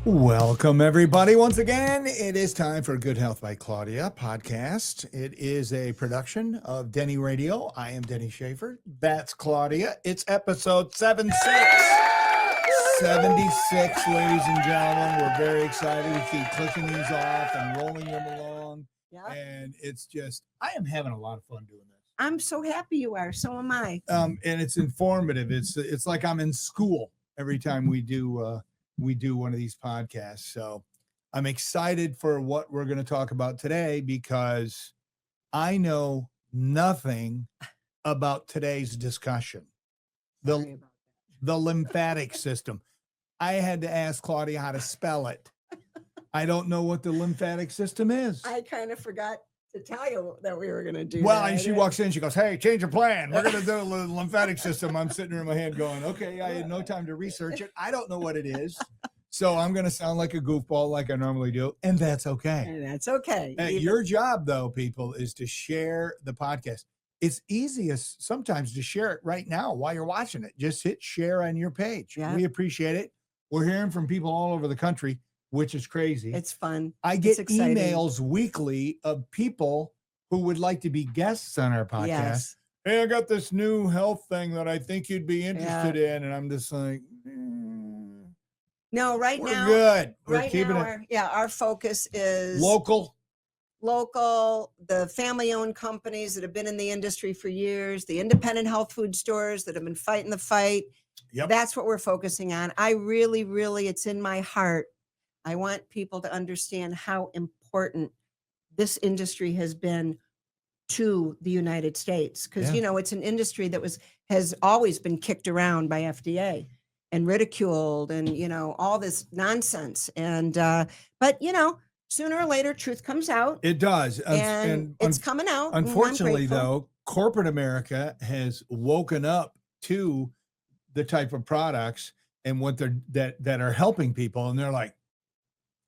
Welcome, everybody. Once again, it is time for Good Health by Claudia podcast. It is a production of Denny Radio. I am Denny Schaffer. That's Claudia. It's episode 76, ladies and gentlemen. We're very excited. We keep clicking these off and rolling them along. Yeah. And it's just, I am having a lot of fun doing this. I'm so happy you are. So am I. And it's informative. It's like I'm in school every time we do one of these podcasts. So I'm excited for what we're going to talk about today because I know nothing about today's discussion. The lymphatic system. I had to ask Claudia how to spell it. I don't know what the lymphatic system is. I kind of forgot to tell you that we were going to do well, that. And she walks in, she goes, "Hey, change your plan. We're going to do the lymphatic system." I'm sitting there in my head going, okay, I had no time to research it. I don't know what it is. So I'm going to sound like a goofball like I normally do. And that's okay. And that's okay. Your job, though, people, is to share the podcast. It's easiest sometimes to share it right now while you're watching it. Just hit share on your page. Yeah. We appreciate it. We're hearing from people all over the country, which is crazy. It's fun. I get It's exciting. emails weekly of people who would like to be guests on our podcast. Yes. Hey, I got this new health thing that I think you'd be interested in. And I'm just like, no, right we're now, good. We're right keeping now, our focus is local, the family-owned companies that have been in the industry for years, the independent health food stores that have been fighting the fight. Yep. That's what we're focusing on. I really, it's in my heart. I want people to understand how important this industry has been to the United States. Because, it's an industry that has always been kicked around by FDA and ridiculed and, all this nonsense. And, but, sooner or later, truth comes out. It does. And it's coming out. Unfortunately, though, corporate America has woken up to the type of products and what that are helping people. And they're like,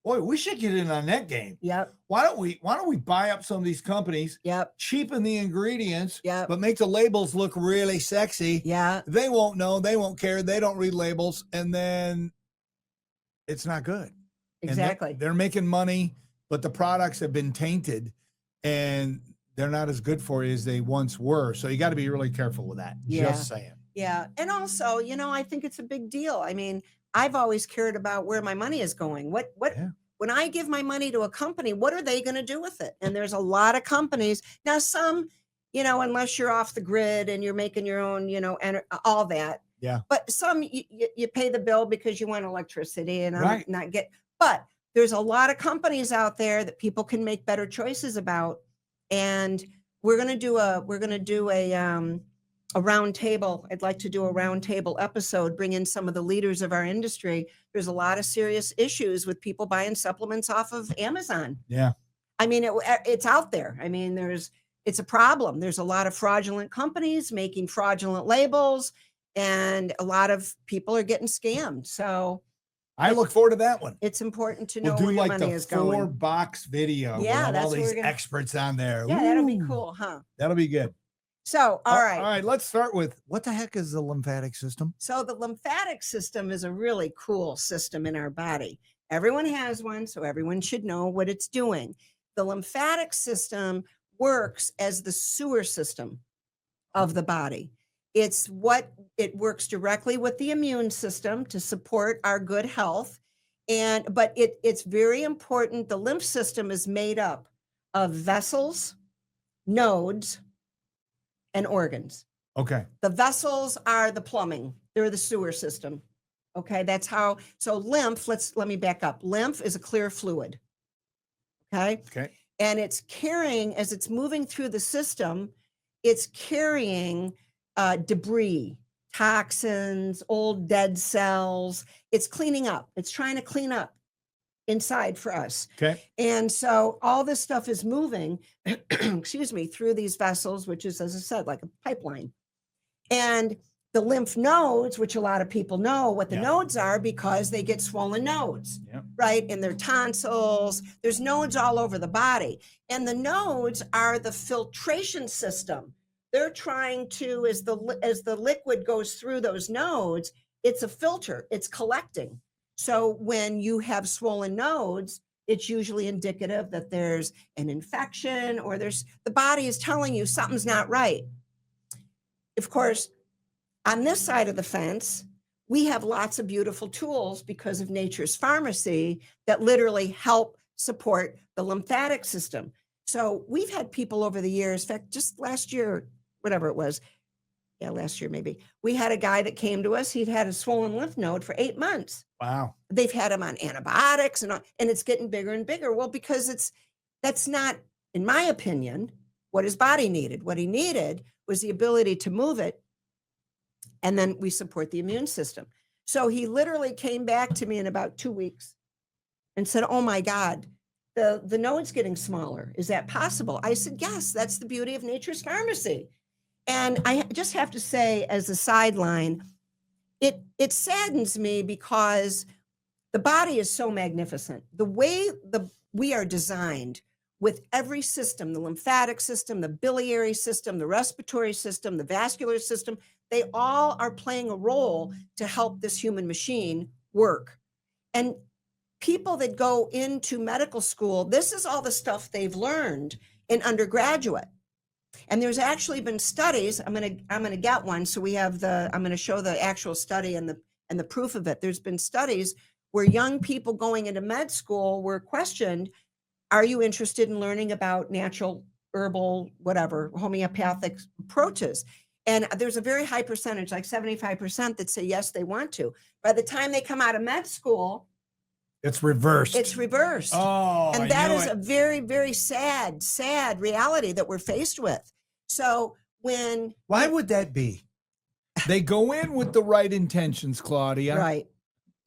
boy, we should get in on that game. Yep. Why don't we buy up some of these companies? Yep. Cheapen the ingredients. Yep. But make the labels look really sexy. Yeah. They won't know. They won't care. They don't read labels, and then it's not good. Exactly. They're making money, but the products have been tainted, and they're not as good for you as they once were. So you got to be really careful with that. Yeah. Just saying. Yeah. And also, I think it's a big deal. I mean, I've always cared about where my money is going. When I give my money to a company, what are they going to do with it? And there's a lot of companies. Now, some, unless you're off the grid and you're making your own, and all that. Yeah. But some you pay the bill because you want electricity and Right. but there's a lot of companies out there that people can make better choices about. And we're going to do a round table. I'd like to do a round table episode, bring in some of the leaders of our industry. There's a lot of serious issues with people buying supplements off of Amazon. Yeah. I mean, it's out there. I mean, it's a problem. There's a lot of fraudulent companies making fraudulent labels, and a lot of people are getting scammed. So I look forward to that one. it's important to know We'll do where your like money the is going. 4-box video. Yeah, with that's all what these we're gonna- experts on there. Yeah, that'll be Ooh. cool, huh? That'll be good. So, all right. All right. Let's start with what the heck is the lymphatic system? So the lymphatic system is a really cool system in our body. Everyone has one, so everyone should know what it's doing. The lymphatic system works as the sewer system of the body. It works directly with the immune system to support our good health. But it's very important. The lymph system is made up of vessels, nodes, and organs. Okay. The vessels are the plumbing. They're the sewer system. Okay. That's how, so lymph, let me back up. Lymph is a clear fluid. Okay. Okay. And it's carrying, as it's moving through the system, it's carrying debris, toxins, old dead cells. It's cleaning up. It's trying to clean up inside for us. Okay. And so all this stuff is moving, through these vessels, which is, as I said, like a pipeline. And the lymph nodes, which a lot of people know what the nodes are because they get swollen nodes, right? In their tonsils, there's nodes all over the body. And the nodes are the filtration system. They're trying to, as the liquid goes through those nodes, it's a filter, it's collecting. So when you have swollen nodes, it's usually indicative that there's an infection or the body is telling you something's not right. Of course, on this side of the fence, we have lots of beautiful tools because of nature's pharmacy that literally help support the lymphatic system. So we've had people over the years, in fact, just last year, whatever it was, last year maybe, we had a guy that came to us. He'd had a swollen lymph node for 8 months. Wow. They've had him on antibiotics and it's getting bigger and bigger. Well, because that's not, in my opinion, what his body needed. What he needed was the ability to move it. And then we support the immune system. So he literally came back to me in about 2 weeks and said, oh my God, the node's getting smaller. Is that possible? I said, yes, that's the beauty of nature's pharmacy. And I just have to say, as a sideline, it saddens me because the body is so magnificent. The way we are designed with every system, the lymphatic system, the biliary system, the respiratory system, the vascular system, they all are playing a role to help this human machine work. And people that go into medical school, this is all the stuff they've learned in undergraduate. And there's actually been studies. I'm gonna get one. So we have I'm gonna show the actual study and the proof of it. There's been studies where young people going into med school were questioned, are you interested in learning about natural, herbal, whatever, homeopathic approaches? And there's a very high percentage, like 75%, that say yes, they want to. By the time they come out of med school, it's reversed. It's reversed. Oh, and that is a very, very sad reality that we're faced with. So why would that be? They go in with the right intentions, Claudia. Right.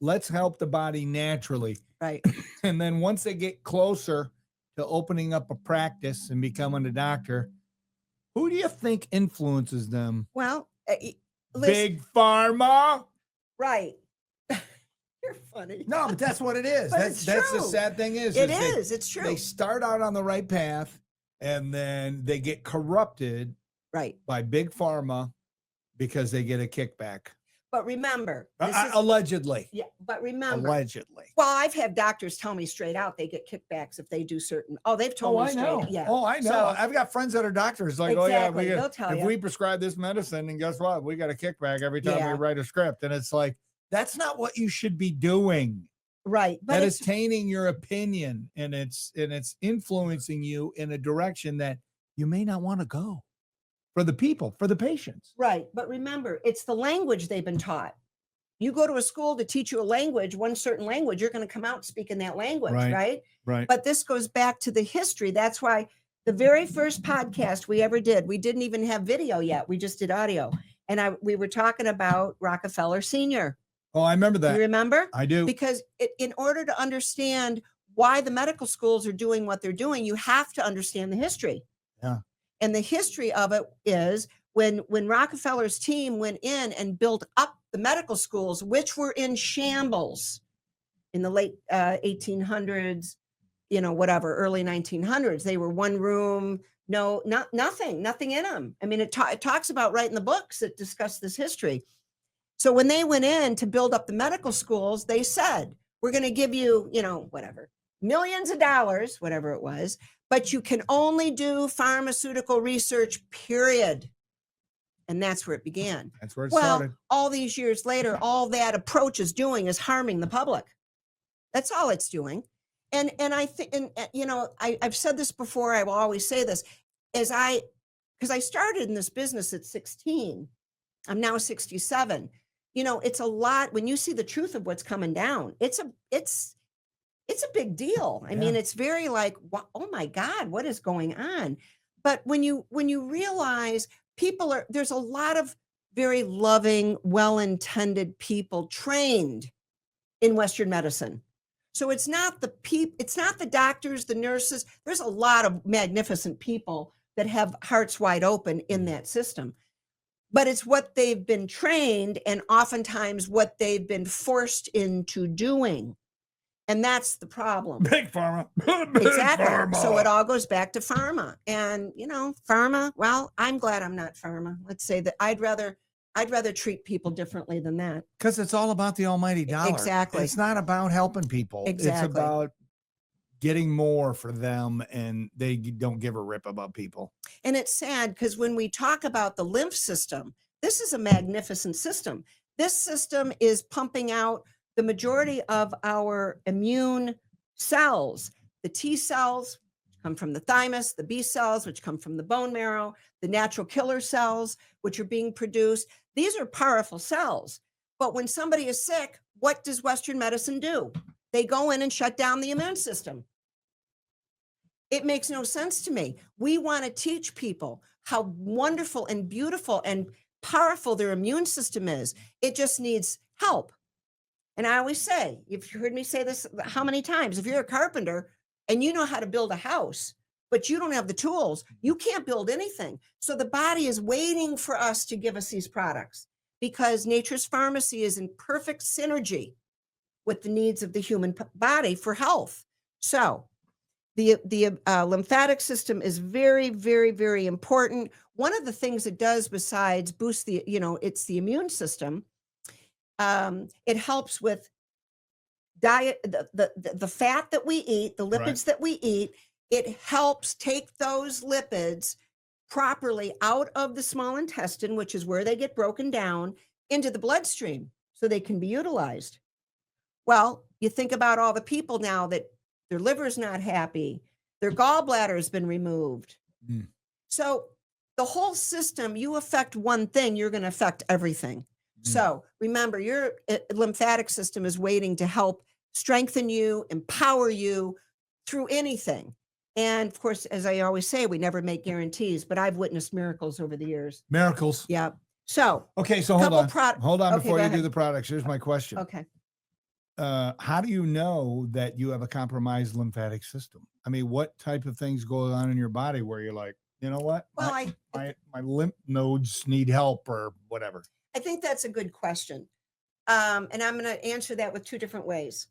Let's help the body naturally. Right. And then once they get closer to opening up a practice and becoming a doctor, who do you think influences them? Well, Big Pharma. Right. You're funny. No, but that's what it is. That's the sad thing is. It's true. They start out on the right path and then they get corrupted by Big Pharma because they get a kickback. But remember, allegedly. Yeah, but remember. Allegedly. Well, I've had doctors tell me straight out they get kickbacks if they do certain. Oh, they've told me straight out. Yeah. Oh, I know. So, I've got friends that are doctors. Like, exactly, we prescribe this medicine, and guess what? We got a kickback every time we write a script. And it's like, that's not what you should be doing. Right. But that is tainting your opinion, and it's influencing you in a direction that you may not want to go. For the people, for the patients. Right. But remember, it's the language they've been taught. You go to a school to teach you a language, one certain language, you're going to come out speaking that language, right? Right. But this goes back to the history. That's why the very first podcast we ever did, we didn't even have video yet. We just did audio. And we were talking about Rockefeller Sr. Oh, I remember that. You remember? I do. Because in order to understand why the medical schools are doing what they're doing, you have to understand the history. Yeah. And the history of it is when Rockefeller's team went in and built up the medical schools, which were in shambles in the late 1800s, early 1900s. They were one room, nothing in them. I mean, it talks about right in the books that discuss this history. So when they went in to build up the medical schools, they said, we're going to give you, millions of dollars, whatever it was, but you can only do pharmaceutical research, period. And that's where it began. That's where it started. All these years later, all that approach is doing is harming the public. That's all it's doing. And I think, I've said this before, I will always say this, because I started in this business at 16. I'm now 67. It's a lot when you see the truth of what's coming down. It's a big deal. I mean, it's very like, oh my God, what is going on? But when you realize there's a lot of very loving, well-intended people trained in Western medicine. So it's not the doctors, the nurses. There's a lot of magnificent people that have hearts wide open in that system. But it's what they've been trained and oftentimes what they've been forced into doing. And that's the problem. Big Pharma. Exactly. Pharma. So it all goes back to pharma. And, pharma, well, I'm glad I'm not pharma. Let's say that I'd rather I'd rather treat people differently than that. Because it's all about the almighty dollar. Exactly. It's not about helping people. It's Exactly. about getting more for them, and they don't give a rip about people. And it's sad because when we talk about the lymph system, this is a magnificent system. This system is pumping out the majority of our immune cells. The T cells come from the thymus, the B cells, which come from the bone marrow, the natural killer cells, which are being produced. These are powerful cells. But when somebody is sick, what does Western medicine do? They go in and shut down the immune system. It makes no sense to me. We want to teach people how wonderful and beautiful and powerful their immune system is. It just needs help. And I always say, you've heard me say this how many times? If you're a carpenter and you know how to build a house, but you don't have the tools, you can't build anything. So the body is waiting for us to give us these products because nature's pharmacy is in perfect synergy with the needs of the human body for health. So the lymphatic system is very, very, very important. One of the things it does besides boost the, it's the immune system. It helps with diet, the fat that we eat, the lipids that we eat. It helps take those lipids properly out of the small intestine, which is where they get broken down, into the bloodstream so they can be utilized. Well, you think about all the people now that their liver's not happy, their gallbladder has been removed. So the whole system, you affect one thing, you're going to affect everything. So remember, your lymphatic system is waiting to help strengthen you, empower you through anything. And of course, as I always say, we never make guarantees, but I've witnessed miracles over the years. Miracles. Yeah. So, okay. So hold on okay, before you do the products. Here's my question. Okay. How do you know that you have a compromised lymphatic system? I mean, what type of things go on in your body where you're like, you know what? Well, my lymph nodes need help or whatever. I think that's a good question. And I'm going to answer that with two different ways.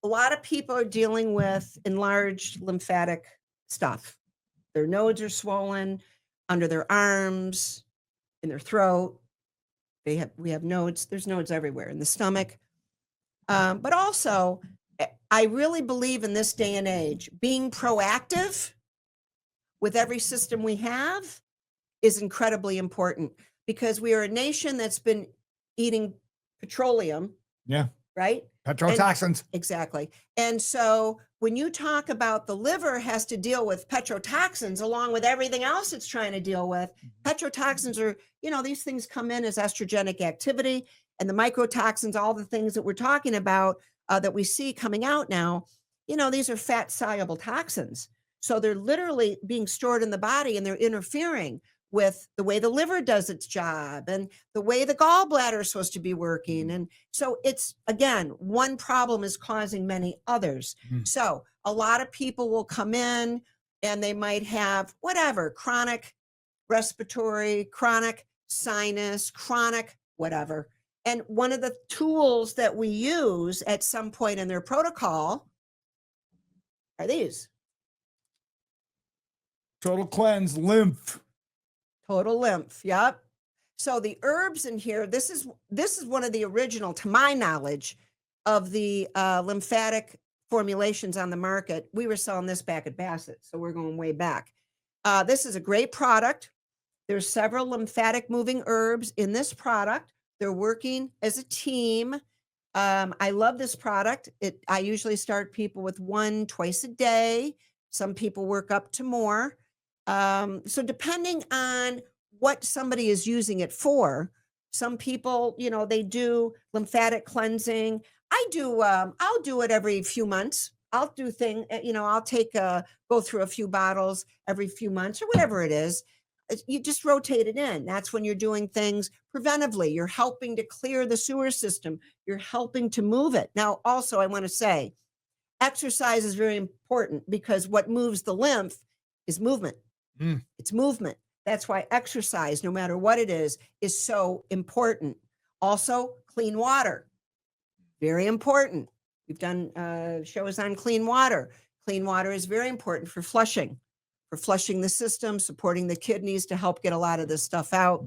A lot of people are dealing with enlarged lymphatic stuff. Their nodes are swollen under their arms, in their throat. We have nodes. There's nodes everywhere in the stomach. But also, I really believe in this day and age, being proactive with every system we have is incredibly important because we are a nation that's been eating petroleum. Yeah. Right? Petrotoxins. Exactly. And so when you talk about the liver has to deal with petrotoxins along with everything else it's trying to deal with, petrotoxins are, these things come in as estrogenic activity, and the mycotoxins, all the things that we're talking about that we see coming out now, these are fat soluble toxins. So they're literally being stored in the body and they're interfering with the way the liver does its job and the way the gallbladder is supposed to be working. And so it's, again, one problem is causing many others. So a lot of people will come in and they might have whatever, chronic respiratory, chronic sinus, chronic whatever. And one of the tools that we use at some point in their protocol are these. Total Cleanse Lymph. Total Lymph. Yep. So the herbs in here, this is one of the original, to my knowledge, of the lymphatic formulations on the market. We were selling this back at Bassett, so we're going way back. This is a great product. There's several lymphatic moving herbs in this product. They're working as a team. I love this product. I usually start people with one twice a day. Some people work up to more. So depending on what somebody is using it for, some people, they do lymphatic cleansing. I'll do it every few months. I'll do I'll go through a few bottles every few months or whatever it is. You just rotate it in. That's when you're doing things preventively. You're helping to clear the sewer system. You're helping to move it. Now, also, I want to say, exercise is very important because what moves the lymph is movement. It's movement. That's why exercise, no matter what it is so important. Also, clean water, very important. We've done shows on clean water. Clean water is very important for flushing the system, supporting the kidneys to help get a lot of this stuff out.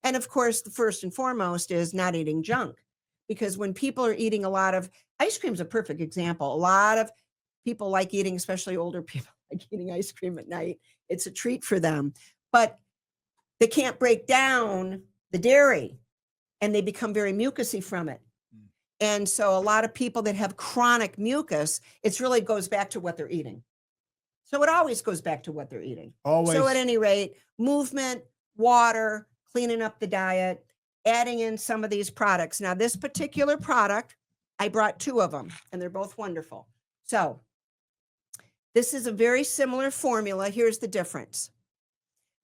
And of course, the first and foremost is not eating junk, because when people are eating a lot of ice cream is a perfect example. A lot of people like eating, especially older people, like eating ice cream at night. It's a treat for them, but they can't break down the dairy and they become very mucousy from it. And so a lot of people that have chronic mucus, it really goes back to what they're eating. So it always goes back to what they're eating. Always. So at any rate, movement, water, cleaning up the diet, adding in some of these products. Now, this particular product, I brought 2 of them, and they're both wonderful. So this is a very similar formula. Here's the difference.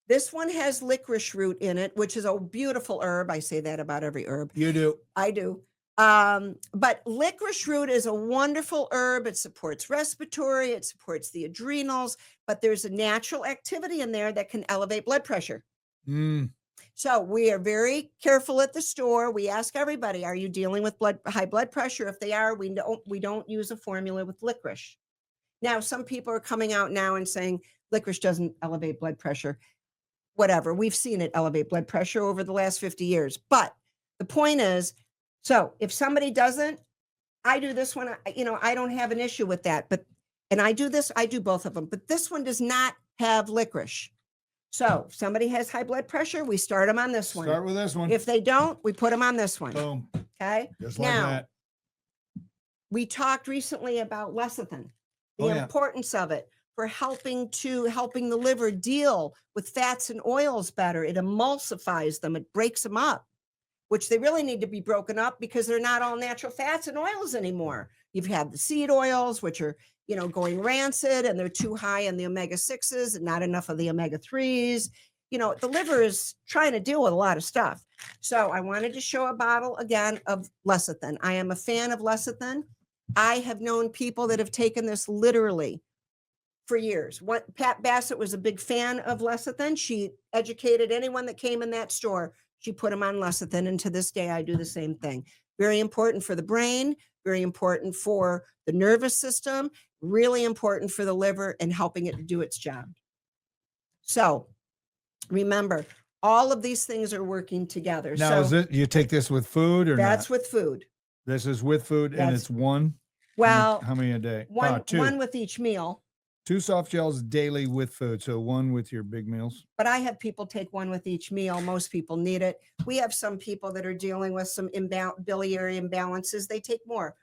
This one has licorice root in it, which is a beautiful herb. I say that about every herb. You do. I do. But licorice root is a wonderful herb. It supports respiratory, it supports the adrenals, but there's a natural activity in there that can elevate blood pressure. So we are very careful at the store. We ask everybody, are you dealing with high blood pressure? If they are, we don't use a formula with licorice. Now, some people are coming out now and saying licorice doesn't elevate blood pressure. Whatever. We've seen it elevate blood pressure over the last 50 years. But the point is, so if somebody doesn't, I do this one, I don't have an issue with that. And I do both of them, but this one does not have licorice. So if somebody has high blood pressure, we start them on this one. Start with this one. If they don't, we put them on this one. Boom. Okay. Just like Now, that. we talked recently about lecithin, the importance of it for helping the liver deal with fats and oils better. It emulsifies them. It breaks them up, which they really need to be broken up because they're not all natural fats and oils anymore. You've had the seed oils, which are, going rancid, and they're too high in the omega-6s and not enough of the omega-3s. The liver is trying to deal with a lot of stuff. So I wanted to show a bottle again of lecithin. I am a fan of lecithin. I have known people that have taken this literally for years. Pat Bassett was a big fan of lecithin. She educated anyone that came in that store. She put them on lecithin, and to this day, I do the same thing. Very important for the brain, very important for the nervous system, really important for the liver and helping it to do its job. So remember, all of these things are working together. Now, so you take this with food or that's not? with food. This is with food, and it's one? Well, how many a day? One 2. with each meal. 2 soft gels daily with food. So 1 with your big meals. But I have people take 1 with each meal. Most people need it. We have some people that are dealing with some biliary imbalances. They take more.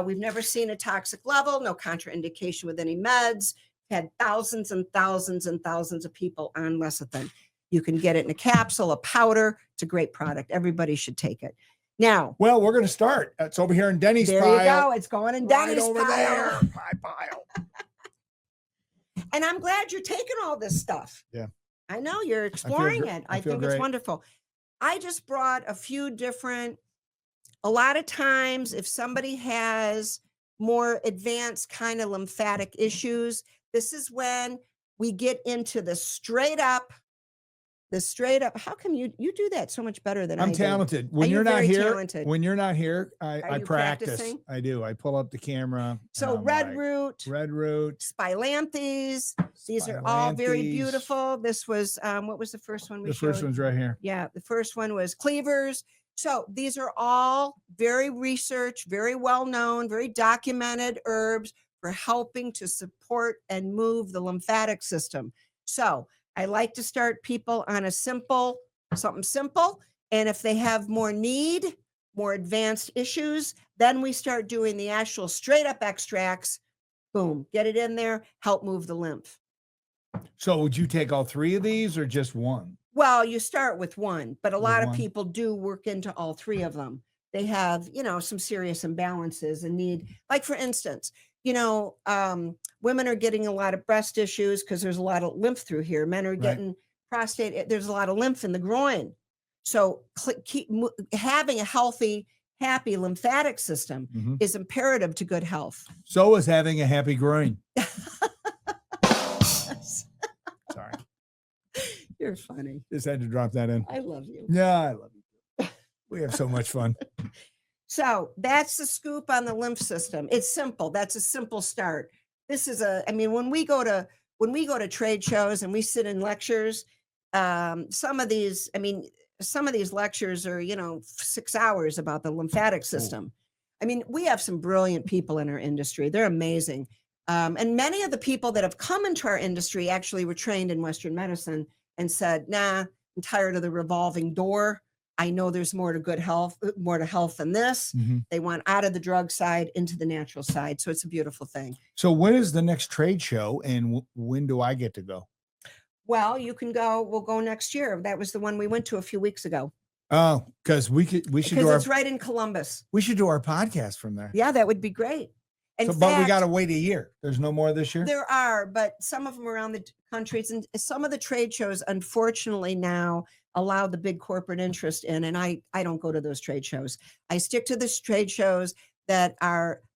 We've never seen a toxic level, no contraindication with any meds. Had thousands and thousands and thousands of people on lecithin. You can get it in a capsule, a powder. It's a great product. Everybody should take it. Now, well, we're going to start. It's over here in Denny's pile. There you go. It's going in Denny's over pile. there. My pile. And I'm glad you're taking all this stuff. Yeah. I know you're exploring it. I think it's wonderful. I just brought a few different, a lot of times if somebody has more advanced kind of lymphatic issues, this is when we get into the straight up, how come you do that so much better than I do? I'm talented. When you're not here, talented? when you're not here, I practice. Practicing? I do. I pull up the camera. So red root, spilanthes. These are all very beautiful. This was, what was the first one we showed? The first one's right here. Yeah, the first one was Cleavers. So these are all very researched, very well-known, very documented herbs for helping to support and move the lymphatic system. So I like to start people on something simple. And if they have more need, more advanced issues, then we start doing the actual straight up extracts. Boom, get it in there, help move the lymph. So would you take all 3 of these or just 1? Well, you start with 1, but a lot of people do work into all 3 of them. They have, some serious imbalances and need, like for instance, women are getting a lot of breast issues because there's a lot of lymph through here. Men are getting prostate. There's a lot of lymph in the groin. So having a healthy, happy lymphatic system is imperative to good health. So is having a happy groin. Sorry. You're funny. Just had to drop that in. I love you. Yeah, I love you. We have so much fun. So that's the scoop on the lymph system. It's simple. That's a simple start. This is when we go to trade shows and we sit in lectures, some of these, some of these lectures are, 6 hours about the lymphatic system. I mean, we have some brilliant people in our industry. They're amazing. And many of the people that have come into our industry actually were trained in Western medicine and said, nah, I'm tired of the revolving door. I know there's more to health than this. Mm-hmm. They want out of the drug side into the natural side. So it's a beautiful thing. So when is the next trade show, and when do I get to go? Well, you can go. We'll go next year. That was the one we went to a few weeks ago. Oh, because we should do it's right in Columbus. We should do our podcast from there. Yeah, that would be great. But we got to wait a year. There's no more this year? There are, but some of them around the countries, and some of the trade shows, unfortunately, now allow the big corporate interest in, and I don't go to those trade shows. I stick to the trade shows that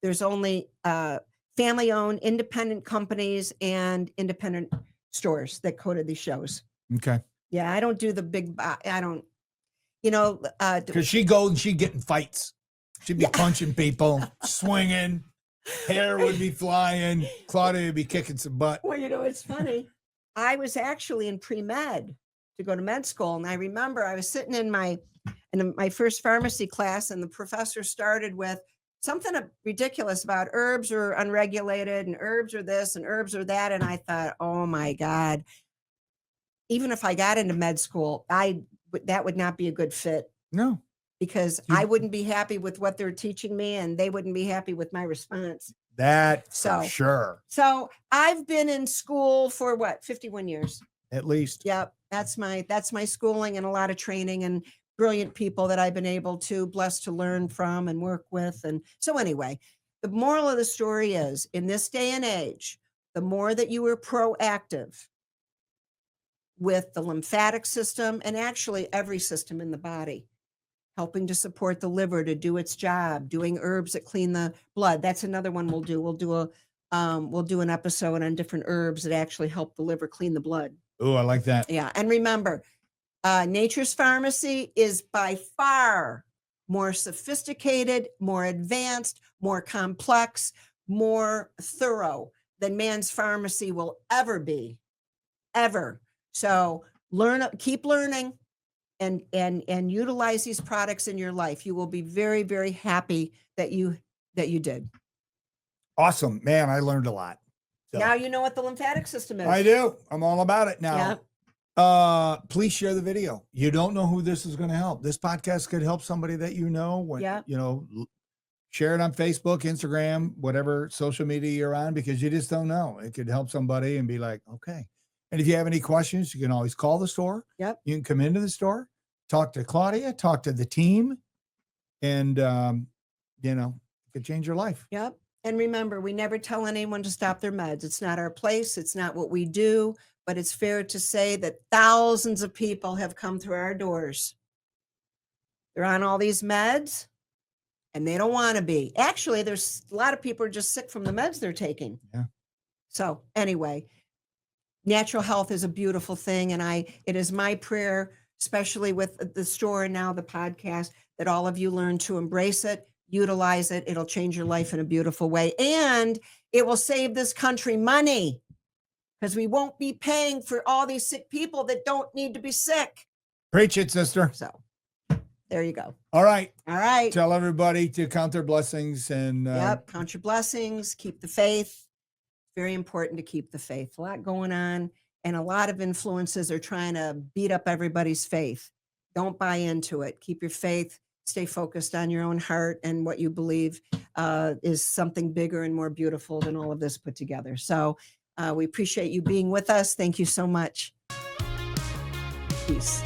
there's only family-owned, independent companies and independent stores that go to these shows. Okay. Yeah, I don't do the big, I don't, because she goes and she get in fights. She'd be punching people, swinging. Hair would be flying. Claudia would be kicking some butt. Well, it's funny. I was actually in pre-med to go to med school. And I remember I was sitting in my first pharmacy class, and the professor started with something ridiculous about herbs are unregulated and herbs are this and herbs are that. And I thought, oh my God, even if I got into med school, that would not be a good fit. No. Because I wouldn't be happy with what they're teaching me, and they wouldn't be happy with my response. For sure. So I've been in school for 51 years? At least. Yep. That's my schooling, and a lot of training and brilliant people that I've been able to blessed to learn from and work with. And so anyway, the moral of the story is, in this day and age, the more that you are proactive with the lymphatic system, and actually every system in the body, helping to support the liver to do its job, doing herbs that clean the blood. That's another one we'll do. We'll do an episode on different herbs that actually help the liver clean the blood. Oh, I like that. Yeah. And remember, Nature's Pharmacy is by far more sophisticated, more advanced, more complex, more thorough than man's pharmacy will ever be, ever. So keep learning. And utilize these products in your life. You will be very, very happy that you did. Awesome, man. I learned a lot. So, now you know what the lymphatic system is. I do. I'm all about it now. Yeah. Please share the video. You don't know who this is going to help. This podcast could help somebody that you know. Share it on Facebook, Instagram, whatever social media you're on, because you just don't know. It could help somebody and be like, okay. And if you have any questions, you can always call the store. Yep. You can come into the store, talk to Claudia, talk to the team, and, it could change your life. Yep. And remember, we never tell anyone to stop their meds. It's not our place. It's not what we do. But it's fair to say that thousands of people have come through our doors. They're on all these meds, and they don't want to be. Actually, there's a lot of people are just sick from the meds they're taking. Yeah. So anyway, natural health is a beautiful thing. And it is my prayer, especially with the store and now the podcast, that all of you learn to embrace it, utilize it. It'll change your life in a beautiful way. And it will save this country money, because we won't be paying for all these sick people that don't need to be sick. Preach it, sister. So there you go. All right. All right. Tell everybody to count their blessings and count your blessings, keep the faith. Very important to keep the faith. A lot going on, and a lot of influences are trying to beat up everybody's faith. Don't buy into it. Keep your faith. Stay focused on your own heart and what you believe is something bigger and more beautiful than all of this put together. So we appreciate you being with us. Thank you so much. Peace.